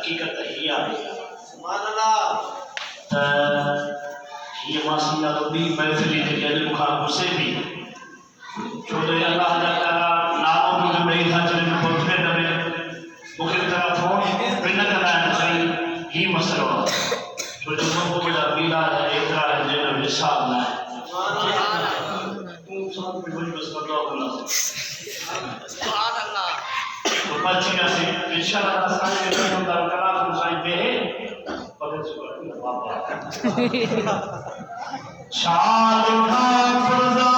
हकीकत ही आहे सुभान अल्लाह ये मासीना तो भी महफिल जे के मुखा गुस्से भी छोटे अल्लाह ताला नामों को जो नहीं था चले पहुंचने दबे मुखे तरफ हो बिन करना सही ही मसलो छोटे मको बड़ा बीला है एकरा है जे हिसाब ना है तू सब भी बस अल्लाह सुभान अल्लाह तो बच्चियां से इंशाअल्लाह साईं ने तो कलाम साईं पे पकड़ सुबह बाबा शान उठा फुजा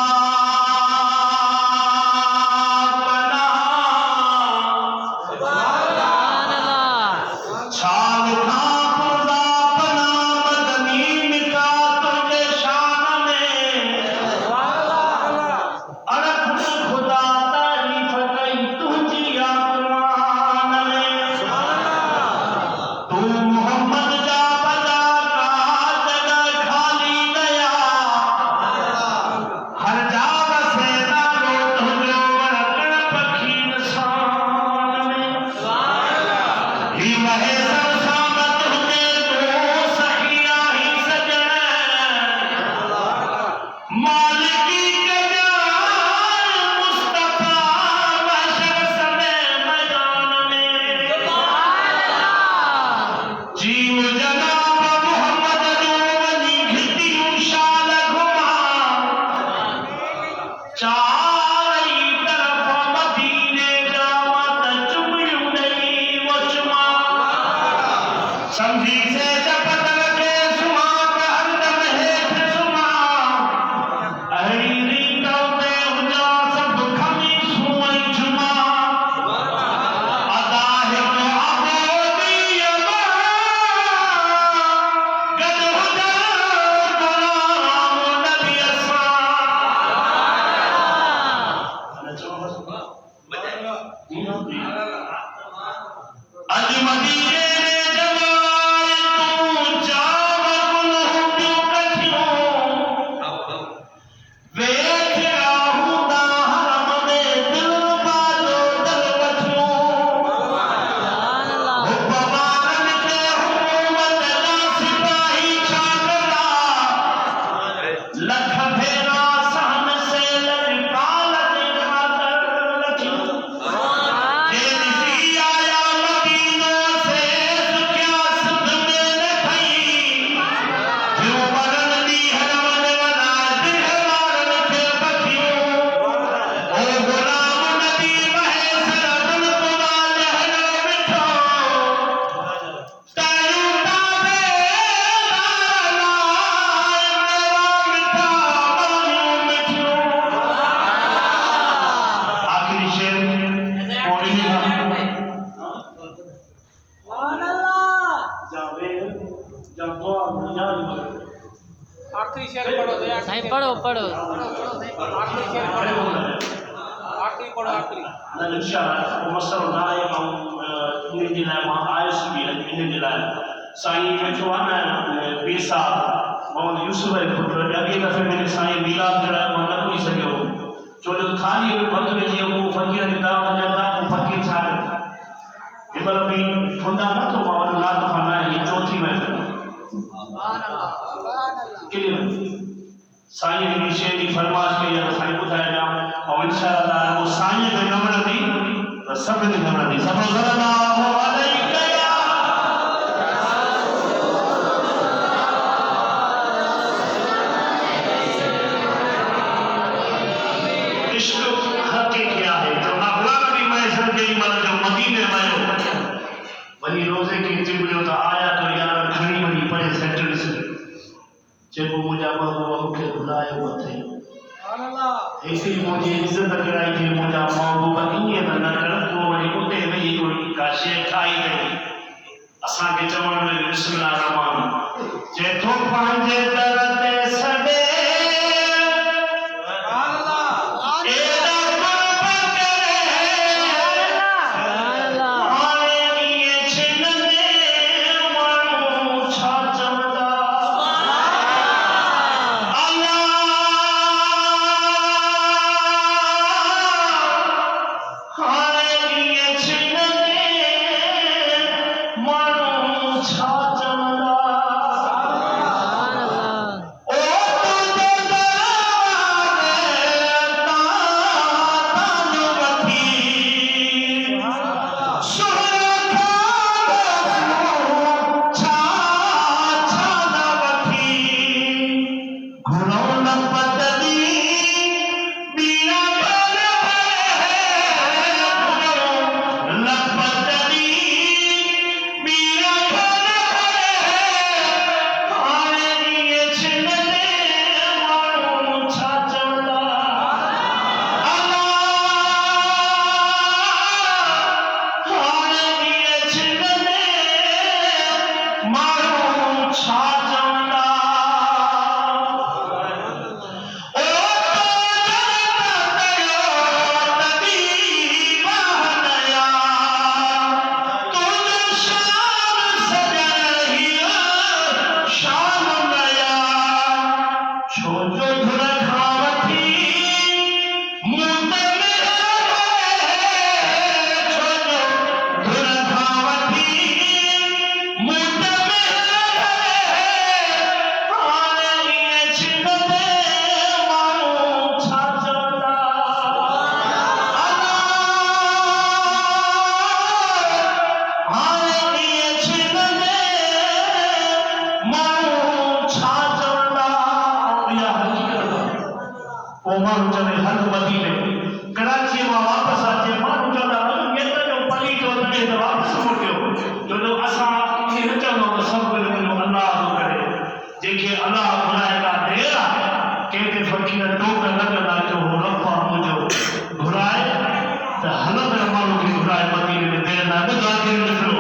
पढ़ो पढ़ो आखिरी पढ़ो आखिरी ना इंशाअल्लाह मसलो ना है हम इन जिला में आयस भी इन जिला साईं जो है ना पीसा मोहम्मद यूसुफ है पुत्र अगे दफे मैंने साईं मिलाद करा मन न कोई सके जो खाली वक्त में जी वो फकीर की दावत देता वो फकीर छा इबल भी फुंदा न तो मावन लात खाना ये चौथी में सुभान अल्लाह क्लियर साईं की शेरी फरमाश के या साईं बुधाया और इंशाअल्लाह वो साईं के नमन दी तो सब के नमन दी सब सल्लल्लाहु अलैहि इश्क हक़ क्या है जो अखलाक की महसन के मन जो मदीने में वही रोजे की जिबलियो तो आया तो यार घणी वही पड़े सेंटेंस जेको मुझा महबूब मुखे बुलायो वथे सुभान अल्लाह ऐसी मुझे इज्जत कराई थी मुझा महबूब इए न कर तो वही उते वही कोई का शे ठाई गई असा के चवण में बिस्मिल्लाह रहमान जे तो पांजे दर ते सडे सुभान अल्लाह एदा कर्म करे सुभान अल्लाह आए ये छिनने मानो छा चमदा ॾे त वापसि मोटियो छो जो असां खे न चवंदो त सभु मिलो अलाह थो करे जंहिंखे अलाह घुराए का देर आहे कंहिंखे फ़क़ीर टोक लॻंदा जो रब मुंहिंजो घुराए त हलंदड़ माण्हू खे घुराए मदीने में देर न ॿुधो आख़िर में ॾिठो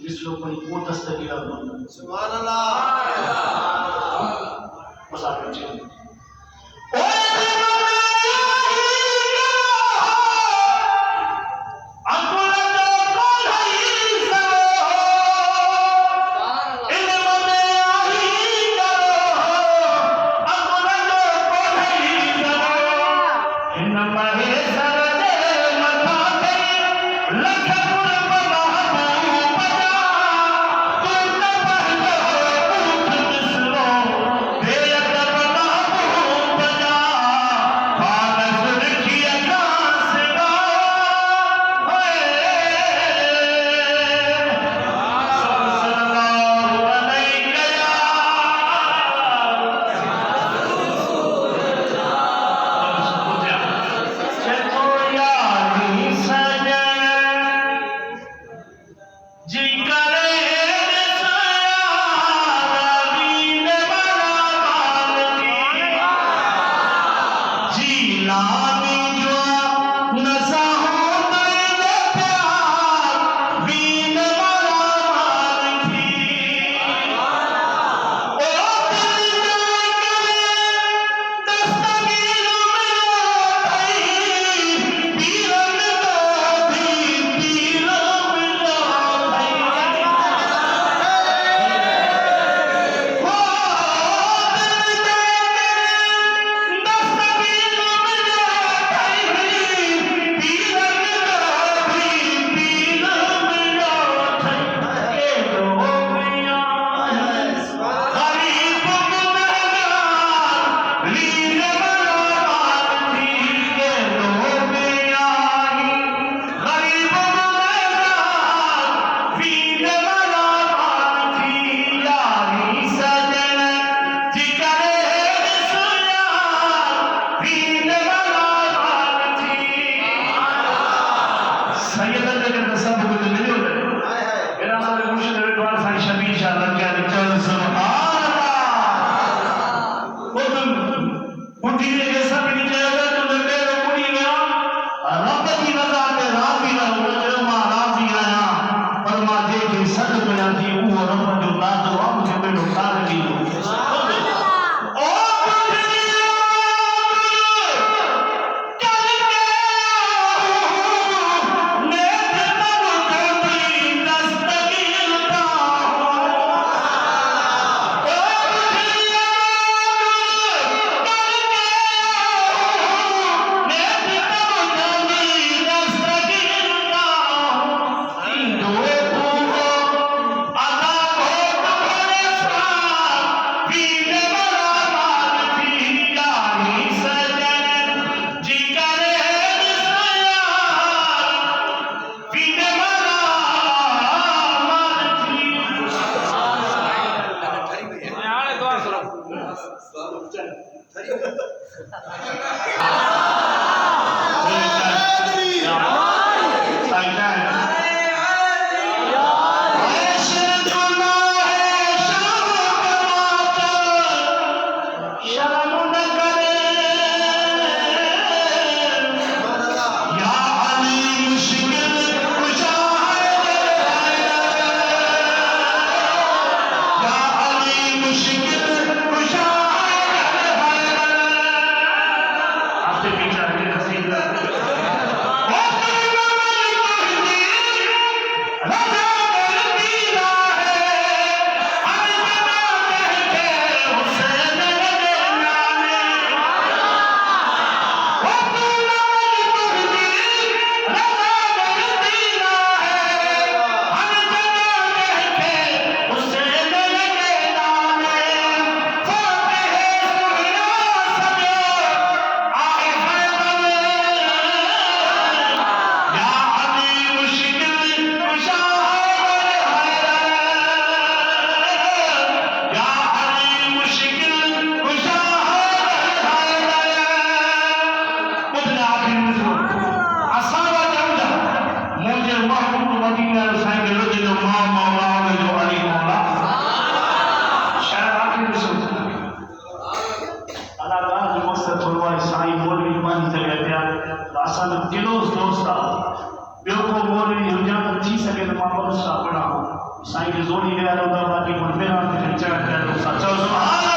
विश्व परिपूर्ण दस्तगीर सुभान अल्लाह बस आप बच्चे साईं खे ज़ोरी ॾियारो था बाक़ी मुंहिंजे नाम ते चढ़ कयो सचो सुभान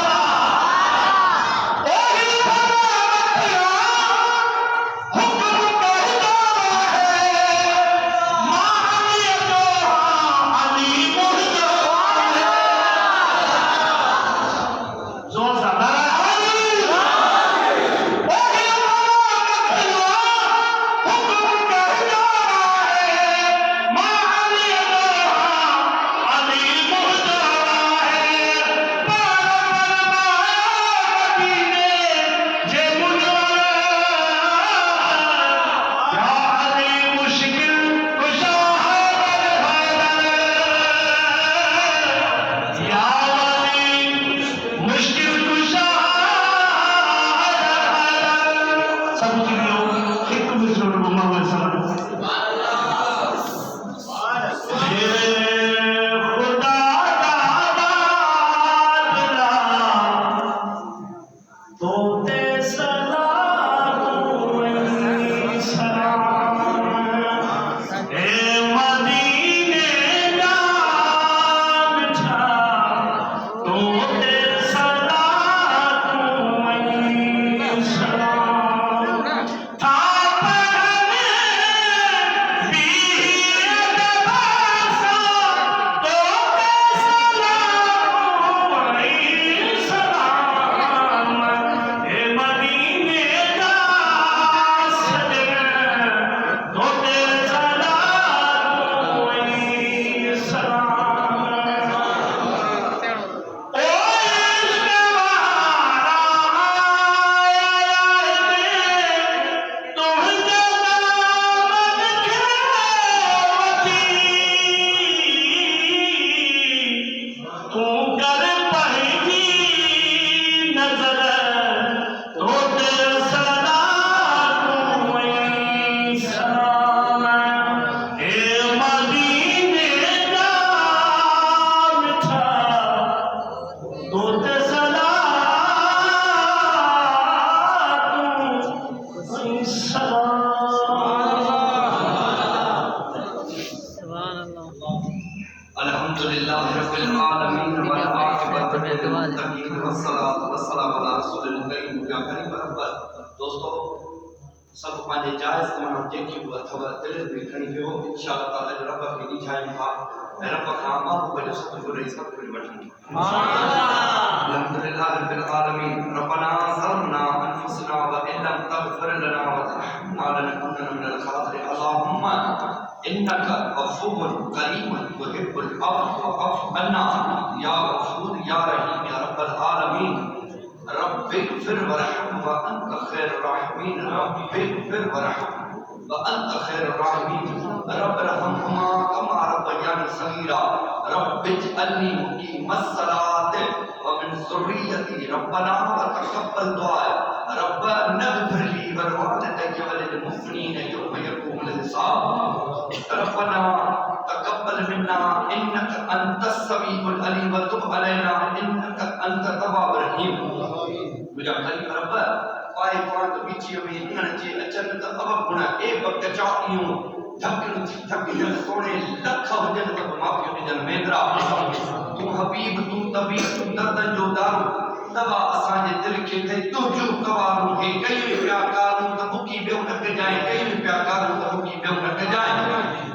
दोस्तों सब पंहिंजे जायज़ तमाम जेकी बि अथव दिल में खणी वियो इंशाअल्लाह ताला जो रब खे ॾिठायूं था ऐं रब खां महबूब जो सतगुरु ॾेई सभु कुझु वठूं अल्हम्दुलिल्लाह रब्बिल आलमीन रब्बना ज़लमना अनफुसना व इन लम तग़फिर लना व तरहमना लनकुनन्ना मिनल ख़ासिरीन अल्लाहुम्मा इन्नका गफ़ूरुन करीमुन तुहिब्बुल अफ़्व फ़अफ़ु अन्ना या गफ़ूर या रहीम या रब्बल आलमीन रब्बिग़फिर वरहम व अंत खैरुर राहिमीन रब्बिग़फिर वरहम व अंत खैरुर राहिमीन रब्बिरहमहुमा कमा रब्बयानी सगीरा रब्बिजअलनी मुक़ीमस सलाति व मिन ज़ुर्रिय्यती रब्बना व तक़ब्बल दुआ रब्बना इग़फिर ली व लिवालिदैया व लिल-मुफ़्नीन यौम यक़ूमुल हिसाब रब्बना तक़ब्बल मिन्ना इन्नका अंतस समीउल अलीम व तुब अलैना इन्नका अंत तव्वाबुर रहीम मुझा खलीफ़ रब पाए पांत बीची में इन्हनि जे अचन त अब गुण ए बकचाइयूं धकन धकन सोने लख वजन त माफ़ी ॾिजन मेंदरा तू हबीब तू तबीब तू दर्दन जो दारू दवा असांजे दिल खे थे तुझो कवारूं खे कई पिया कारूं त मुकी ॿियो न कजाए कई पिया कारूं त मुकी ॿियो न कजाए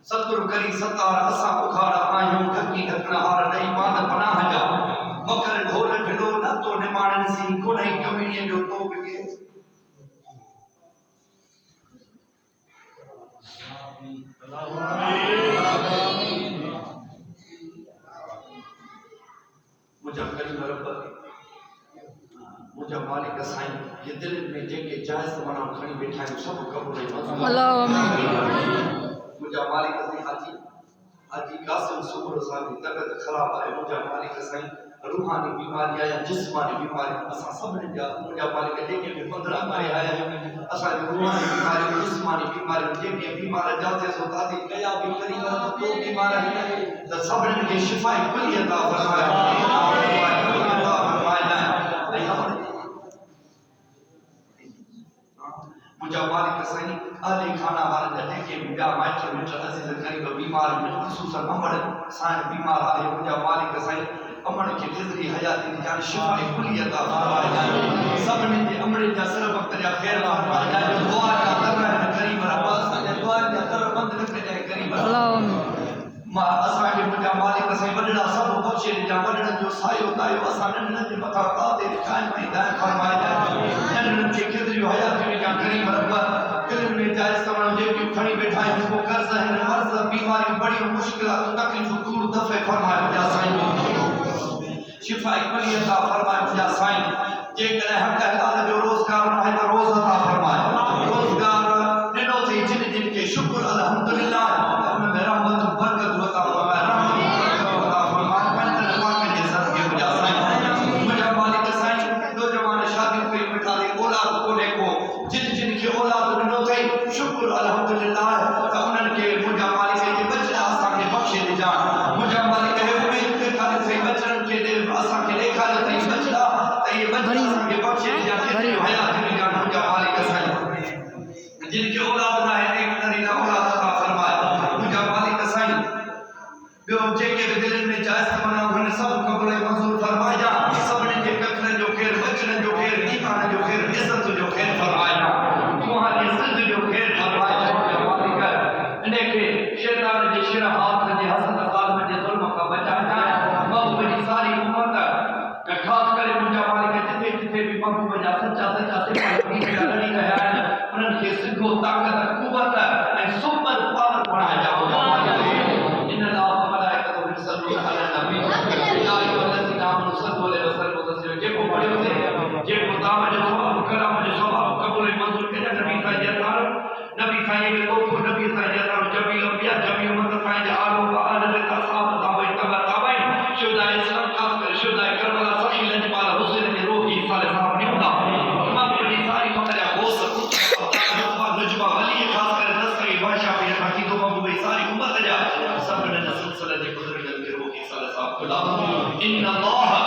सतुर करी सतार असां उखाड़ा आहियूं ढकी ढकण हार ॾेई पान पनाह जा मकर ढोल ढिलो न तो निमाणनि सी कोन्हे कमीणीअ जो तो बिके मुझा करीम रब मुझा मालिक साईं ये दिल में जेके जायज़ माना खणी वेठा आहियूं सभु क़बूल मुझा मालिक साईं हाजी कासिम सुबुह साहिब जी तबियत ख़राब आहे मुझा मालिक साईं रूहानी बीमारी या जिस्मानी बीमारी असां सभिनी जा मुझा मालिक जेके बि 15 करे आया आहियूं असांजी रूहानी बीमारी जिस्मानी बीमारी जेके बीमार जाते सो ताती कया बि करी तो बीमार आहिनि त सभिनी खे शिफ़ा कुली अता फरमाए मुझा मालिक साईं आली खाना वाले जटे के बिया माइटर मिटर अजीज करीब बीमार खुसूसन अमर साईं बीमार आहे मुंहिंजा मालिक साईं अमर के फिज़री हयाती जान शिफा कुली अता फरमाए सभिनी जे अमर जा सर वक्त जा खैर फरमाए जो दुआ जा दर करीब अब्बास जा दुआ जा दर बंद न करे करीब मां असा के मुंहिंजा मालिक साईं वडड़ा सब बख्शे जा वडड़न जो सायो तायो असा नंढन जे मथा कादे कायम ऐं दायम फरमाए नंढन के फिज़री हयाती जा करीब अब्बास दिल में जायज तमाम जे क्यों खड़ी बैठा है उनको कर्ज है मर्ज बीमारी बड़ी मुश्किलात तकलीफ दूर दफे फरमाए जा साईं शिफा कुली अता फरमाए जा साईं जे करे हक अल्लाह जो रोजगार न है तो रोज अता फरमाए रोजगार दिनो थी जिन जिन के शुक्र अल्हम्दुलिल्लाह उन में रहमत बरकत अता फरमाए रहमत अता फरमाए पंजन वाके जे सर के जा साईं मुझे मालिक साईं दो जवान शादी कई बैठा दे औलाद को देखो जिन जिन के औलाद दिनो थी शुक्र अल्हम्दुलिल्लाह त उनन के मुझे मालिक के बच्चा असा के बख्शे दे जान मुझे मालिक है उम्मीद के खाली सही बच्चन के दे असा के देखा ते बच्चा ते ये बच्चा असा के बख्शे दे जान के हयात में जान मुझे मालिक साईं जिनके औलाद ना है एक नरीना औलाद अता फरमाए मुझे मालिक साईं बियो जेके दिल में जायज तमन्ना उन सब कबूल मंजूर फरमाए जा सबने के कखन जो खैर बचन जो खैर ईमान जो खैर इज्जत जो खैर फरमाए जा तुम्हारी इज्जत जो खैर फरमाए जा मुझे मालिक इने के शैतान जे शिर हाथ जे हसन जालिम जे जुल्म का बचा जाए महबूब जी सारी उम्मत का खास करे मुझे मालिक जिथे जिथे भी महबूब जा सच्चा सच्चा सिपाही लड़ी रहा है उनन के सिद्धो ताकत कुवत ऐं सुपर पावर बनाए जा मुझे मालिक इन अल्लाह सल्लल्लाहु अलैहि नबी या अय्युहल्लज़ीना आमनु सल्लु अलैहि वसल्लम तस्लीमा जे को पढ़ियो से जे को दाम जो सवाब करम जो सवाब कबूल मंजूर के नबी साईं जतार नबी साईं के लोग नबी साईं जतार जबी अंबिया जबी उम्मत साईं जा आलो व आल का साहब ताबई तबाई शुदा इस्लाम खास कर शुदा करबला सही लजपाल हुसैन के रूह की साले साहब निमदा इमाम बड़ी सारी मकरा होस नजबा वली खास कर दस्तगी बादशाह पे बाकी दो महबूब सारी उम्मत जा सब ने सिलसिले के गुजर के रूह की साले साहब खुदा इन अल्लाह